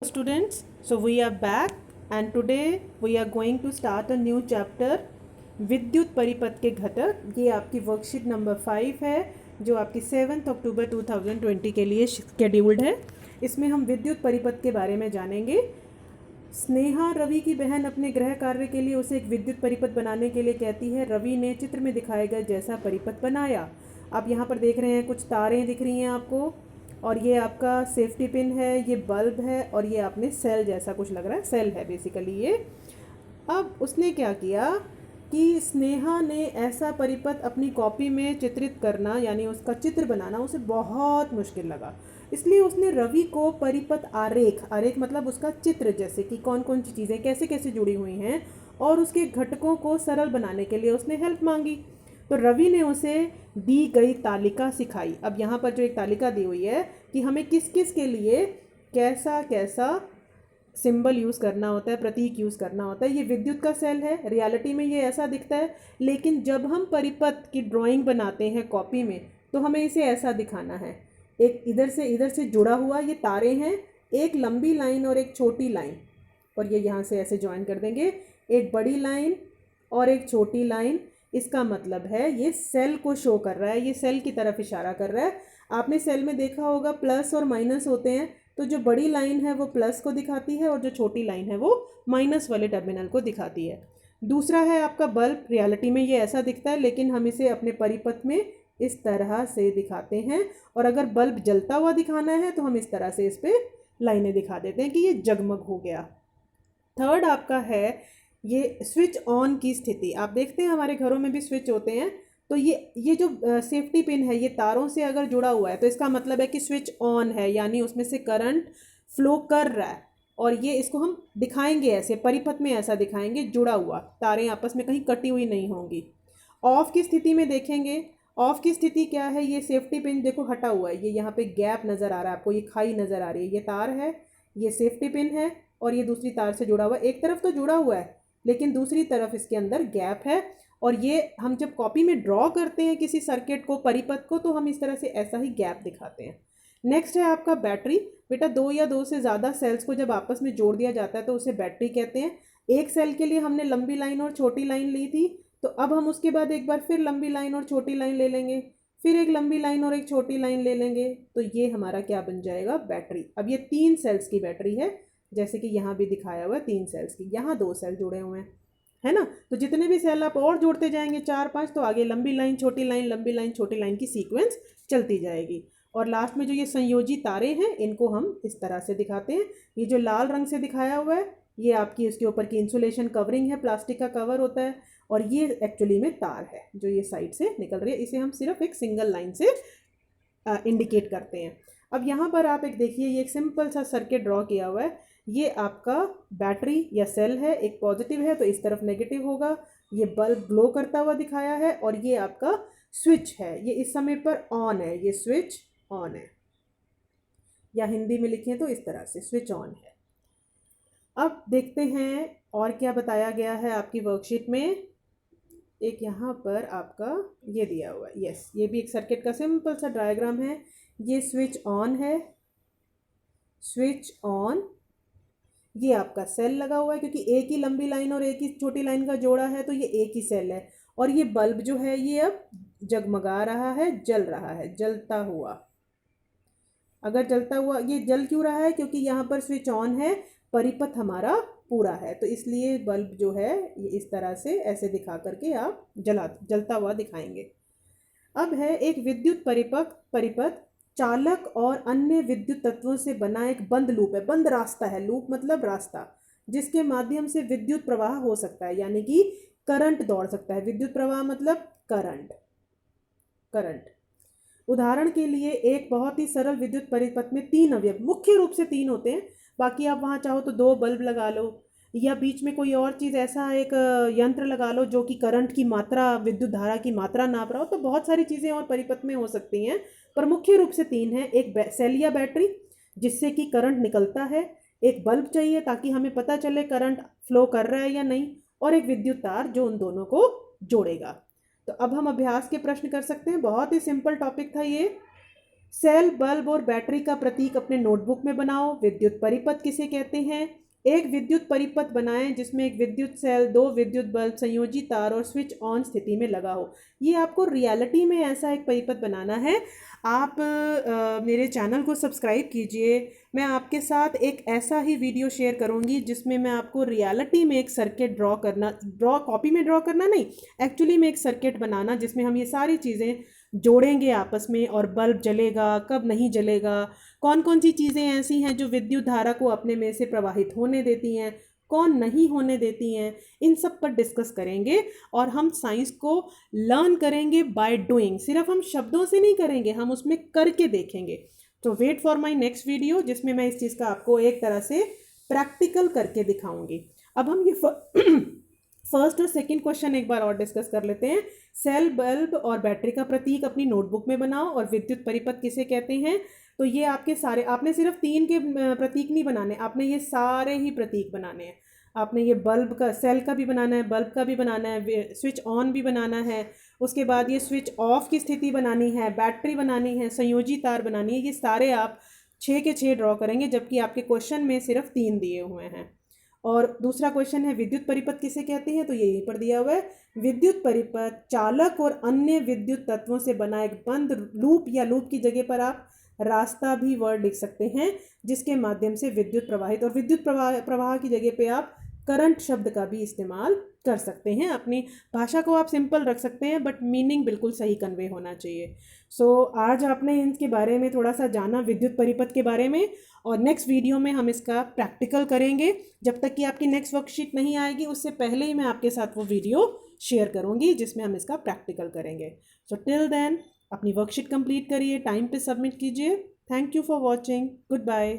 Students, so we are back and today we are going to start a new chapter विद्युत परिपथ के घटक। ये आपकी वर्कशीट नंबर 5 है जो आपकी 7 अक्टूबर 2020 के लिए शेड्यूल्ड है। इसमें हम विद्युत परिपथ के बारे में जानेंगे। स्नेहा रवि की बहन अपने गृह कार्य के लिए उसे एक विद्युत परिपथ बनाने के लिए कहती है। रवि ने चित्र में दिखाए गए जैसा परिपथ बनाया। आप यहाँ पर देख रहे हैं कुछ तारें दिख रही हैं आपको, और ये आपका सेफ्टी पिन है, ये बल्ब है, और ये आपने सेल जैसा कुछ लग रहा है, सेल है बेसिकली ये। अब उसने क्या किया कि स्नेहा ने ऐसा परिपथ अपनी कॉपी में चित्रित करना यानी उसका चित्र बनाना उसे बहुत मुश्किल लगा। इसलिए उसने रवि को परिपथ आरेख, आरेख मतलब उसका चित्र, जैसे कि कौन कौन सी चीज़ें कैसे कैसे जुड़ी हुई हैं और उसके घटकों को सरल बनाने के लिए उसने हेल्प मांगी। तो रवि ने उसे दी गई तालिका सिखाई। अब यहाँ पर जो एक तालिका दी हुई है कि हमें किस किस के लिए कैसा कैसा सिंबल यूज़ करना होता है, प्रतीक यूज़ करना होता है। ये विद्युत का सेल है, रियलिटी में ये ऐसा दिखता है, लेकिन जब हम परिपथ की ड्राइंग बनाते हैं कॉपी में तो हमें इसे ऐसा दिखाना है। एक इधर से जुड़ा हुआ ये तारे हैं, एक लंबी लाइन और एक छोटी लाइन, और ये यहाँ से ऐसे ज्वाइन कर देंगे, एक बड़ी लाइन और एक छोटी लाइन। इसका मतलब है ये सेल को शो कर रहा है, ये सेल की तरफ इशारा कर रहा है। आपने सेल में देखा होगा प्लस और माइनस होते हैं, तो जो बड़ी लाइन है वो प्लस को दिखाती है और जो छोटी लाइन है वो माइनस वाले टर्मिनल को दिखाती है। दूसरा है आपका बल्ब। रियलिटी में ये ऐसा दिखता है, लेकिन हम इसे अपने परिपथ में इस तरह से दिखाते हैं, और अगर बल्ब जलता हुआ दिखाना है तो हम इस तरह से इस पर लाइनें दिखा देते हैं कि ये जगमग हो गया। थर्ड आपका है ये स्विच ऑन की स्थिति। आप देखते हैं हमारे घरों में भी स्विच होते हैं, तो ये जो सेफ्टी पिन है ये तारों से अगर जुड़ा हुआ है तो इसका मतलब है कि स्विच ऑन है, यानी उसमें से करंट फ्लो कर रहा है। और ये इसको हम दिखाएंगे ऐसे परिपथ में, ऐसा दिखाएंगे जुड़ा हुआ, तारें आपस में कहीं कटी हुई नहीं होंगी। ऑफ की स्थिति में देखेंगे, ऑफ की स्थिति क्या है, ये सेफ्टी पिन देखो हटा हुआ है, ये यहाँ पे गैप नज़र आ रहा है आपको, ये खाई नज़र आ रही है, ये तार है, ये सेफ्टी पिन है, और ये दूसरी तार से जुड़ा हुआ है। एक तरफ तो जुड़ा हुआ है लेकिन दूसरी तरफ इसके अंदर गैप है। और ये हम जब कॉपी में ड्रॉ करते हैं किसी सर्किट को, परिपथ को, तो हम इस तरह से ऐसा ही गैप दिखाते हैं। नेक्स्ट है आपका बैटरी। बेटा दो या दो से ज़्यादा सेल्स को जब आपस में जोड़ दिया जाता है तो उसे बैटरी कहते हैं। एक सेल के लिए हमने लंबी लाइन और छोटी लाइन ली थी, तो अब हम उसके बाद एक बार फिर लंबी लाइन और छोटी लाइन ले लेंगे, फिर एक लंबी लाइन और एक छोटी लाइन ले लेंगे, तो ये हमारा क्या बन जाएगा, बैटरी। अब ये 3 सेल्स की बैटरी है, जैसे कि यहाँ भी दिखाया हुआ है 3 सेल्स की, यहाँ 2 सेल जुड़े हुए हैं, है ना। तो जितने भी सेल आप और जोड़ते जाएंगे 4-5, तो आगे लंबी लाइन छोटी लाइन लंबी लाइन छोटी लाइन की सीक्वेंस चलती जाएगी। और लास्ट में जो ये संयोजी तारे हैं इनको हम इस तरह से दिखाते हैं। ये जो लाल रंग से दिखाया हुआ है ये आपकी इसके ऊपर की इंसुलेशन कवरिंग है, प्लास्टिक का कवर होता है, और ये एक्चुअली में तार है जो ये साइड से निकल रही है। इसे हम सिर्फ एक सिंगल लाइन से इंडिकेट करते हैं। अब यहाँ पर आप एक देखिए, ये एक सिंपल सा सर्किट ड्रॉ किया हुआ है। ये आपका बैटरी या सेल है, एक पॉजिटिव है तो इस तरफ नेगेटिव होगा। ये बल्ब ग्लो करता हुआ दिखाया है, और ये आपका स्विच है, ये इस समय पर ऑन है, ये स्विच ऑन है, या हिंदी में लिखें तो इस तरह से स्विच ऑन है। अब देखते हैं और क्या बताया गया है आपकी वर्कशीट में। एक यहाँ पर आपका ये दिया हुआ है, यस, ये भी एक सर्किट का सिंपल सा डायग्राम है। ये स्विच ऑन है, स्विच ऑन, ये आपका सेल लगा हुआ है क्योंकि एक ही लंबी लाइन और एक ही छोटी लाइन का जोड़ा है तो ये एक ही सेल है। और ये बल्ब जो है ये अब जगमगा रहा है, जल रहा है, जलता हुआ। अगर जलता हुआ, ये जल क्यों रहा है, क्योंकि यहाँ पर स्विच ऑन है, परिपथ हमारा पूरा है, तो इसलिए बल्ब जो है ये इस तरह से ऐसे दिखा करके आप जलता हुआ दिखाएंगे। अब है एक विद्युत परिपथ चालक और अन्य विद्युत तत्वों से बना एक बंद लूप है। बंद रास्ता है, लूप मतलब रास्ता, जिसके माध्यम से विद्युत प्रवाह हो सकता है, यानी कि करंट दौड़ सकता है। विद्युत प्रवाह मतलब करंट, करंट। उदाहरण के लिए एक बहुत ही सरल विद्युत परिपथ में 3 अवयव, मुख्य रूप से 3 होते हैं, बाकी आप वहाँ चाहो तो 2 बल्ब लगा लो, या बीच में कोई और चीज़ ऐसा एक यंत्र लगा लो जो कि करंट की मात्रा, विद्युत धारा की मात्रा नाप रहा हो। तो बहुत सारी चीज़ें और परिपथ में हो सकती हैं, पर मुख्य रूप से 3 हैं। एक सेल या बैटरी जिससे कि करंट निकलता है, एक बल्ब चाहिए ताकि हमें पता चले करंट फ्लो कर रहा है या नहीं, और एक विद्युत तार जो उन दोनों को जोड़ेगा। तो अब हम अभ्यास के प्रश्न कर सकते हैं। बहुत ही सिंपल टॉपिक था ये। सेल, बल्ब और बैटरी का प्रतीक अपने नोटबुक में बनाओ। विद्युत परिपथ किसे कहते हैं? एक विद्युत परिपथ बनाएं जिसमें एक विद्युत सेल, दो विद्युत बल्ब, संयोजी तार और स्विच ऑन स्थिति में लगा हो। ये आपको रियलिटी में ऐसा एक परिपथ बनाना है। आप मेरे चैनल को सब्सक्राइब कीजिए। मैं आपके साथ एक ऐसा ही वीडियो शेयर करूंगी जिसमें मैं आपको रियलिटी में एक सर्किट कॉपी में ड्रॉ करना नहीं, एक्चुअली में एक सर्किट बनाना जिसमें हम ये सारी चीज़ें जोड़ेंगे आपस में, और बल्ब जलेगा कब नहीं जलेगा, कौन कौन सी चीज़ें ऐसी हैं जो विद्युत धारा को अपने में से प्रवाहित होने देती हैं, कौन नहीं होने देती हैं, इन सब पर डिस्कस करेंगे। और हम साइंस को लर्न करेंगे बाय डूइंग, सिर्फ हम शब्दों से नहीं करेंगे, हम उसमें करके देखेंगे। तो wait for my next video जिसमें मैं इस चीज़ का आपको एक तरह से प्रैक्टिकल करके दिखाऊंगी। अब हम ये फर्स्ट और सेकंड क्वेश्चन एक बार और डिस्कस कर लेते हैं। सेल, बल्ब और बैटरी का प्रतीक अपनी नोटबुक में बनाओ, और विद्युत परिपथ किसे कहते हैं? तो ये आपके सारे, आपने सिर्फ 3 के प्रतीक नहीं बनाने, आपने ये सारे ही प्रतीक बनाने हैं। आपने ये बल्ब का, सेल का भी बनाना है, बल्ब का भी बनाना है, स्विच ऑन भी बनाना है, उसके बाद ये स्विच ऑफ की स्थिति बनानी है, बैटरी बनानी है, संयोजी तार बनानी है। ये सारे आप 6 के 6 ड्रॉ करेंगे, जबकि आपके क्वेश्चन में सिर्फ 3 दिए हुए हैं। और दूसरा क्वेश्चन है विद्युत परिपथ किसे कहते हैं? तो ये यहीं पर दिया हुआ है। विद्युत परिपथ चालक और अन्य विद्युत तत्वों से बना एक बंद लूप, या लूप की जगह पर आप रास्ता भी वर्ड लिख सकते हैं, जिसके माध्यम से विद्युत प्रवाहित, और विद्युत प्रवाह की जगह पे आप करंट शब्द का भी इस्तेमाल कर सकते हैं। अपनी भाषा को आप सिंपल रख सकते हैं, बट मीनिंग बिल्कुल सही कन्वे होना चाहिए। आज आपने इनके बारे में थोड़ा सा जाना, विद्युत परिपथ के बारे में, और नेक्स्ट वीडियो में हम इसका प्रैक्टिकल करेंगे। जब तक कि आपकी नेक्स्ट वर्कशीट नहीं आएगी उससे पहले ही मैं आपके साथ वो वीडियो शेयर करूँगी जिसमें हम इसका प्रैक्टिकल करेंगे। टिल देन अपनी वर्कशीट कंप्लीट करिए, टाइम पे सबमिट कीजिए। Thank you for watching. Good bye.